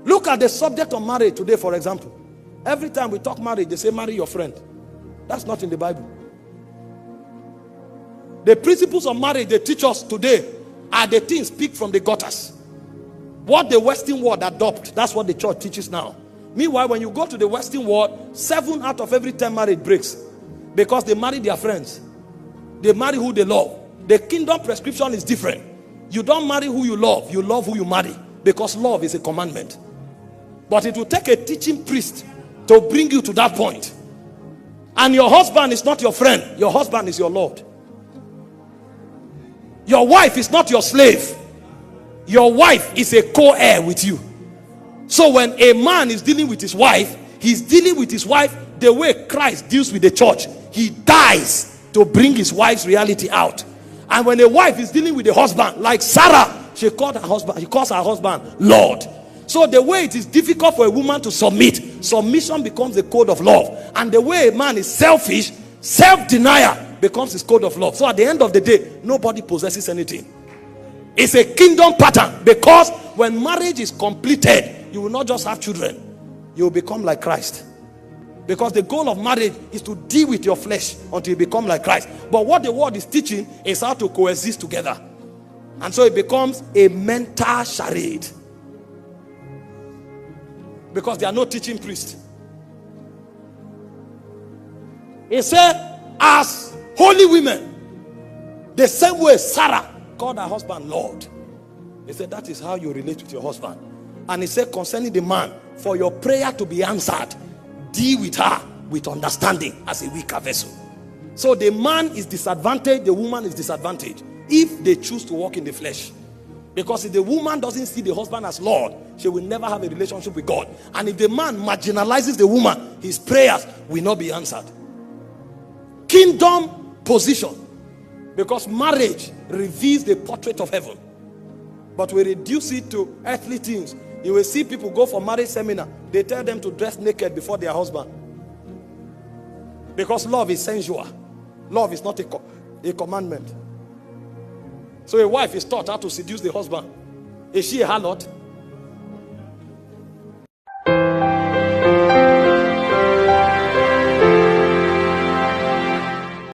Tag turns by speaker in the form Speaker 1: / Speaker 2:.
Speaker 1: Look at the subject of marriage today, for example. Every time we talk marriage, they say marry your friend. That's not in the Bible. The principles of marriage they teach us today are the things picked from the gutters. What the Western world adopt, that's what the church teaches now. Meanwhile, when you go to the Western world, 7 out of every 10 marriage breaks because they marry their friends. They marry who they love. The kingdom prescription is different. You don't marry who you love who you marry, because love is a commandment. But it will take a teaching priest to bring you to that point. And your husband is not your friend. Your husband is your Lord. Your wife is not your slave. Your wife is a co-heir with you. So when a man is dealing with his wife, he's dealing with his wife the way Christ deals with the church. He dies to bring his wife's reality out. And when a wife is dealing with the husband, like Sarah, she calls her husband Lord. So the way it is difficult for a woman to submit, submission becomes the code of love. And the way a man is selfish, self-denial becomes his code of love. So at the end of the day, nobody possesses anything. It's a kingdom pattern, because when marriage is completed, you will not just have children, you will become like Christ. Because the goal of marriage is to deal with your flesh until you become like Christ. But what the world is teaching is how to coexist together. And so it becomes a mental charade, because there are no teaching priests. He said, as holy women, the same way Sarah called her husband Lord. He said, that is how you relate with your husband. And he said, concerning the man, for your prayer to be answered, deal with her with understanding as a weaker vessel. So the man is disadvantaged, the woman is disadvantaged if they choose to walk in the flesh. Because if the woman doesn't see the husband as Lord, she will never have a relationship with God. And if the man marginalizes the woman, his prayers will not be answered. Kingdom position. Because marriage reveals the portrait of heaven. But we reduce it to earthly things. You will see people go for marriage seminar. They tell them to dress naked before their husband. Because love is sensual. Love is not a commandment. So a wife is taught how to seduce the husband. Is she a harlot?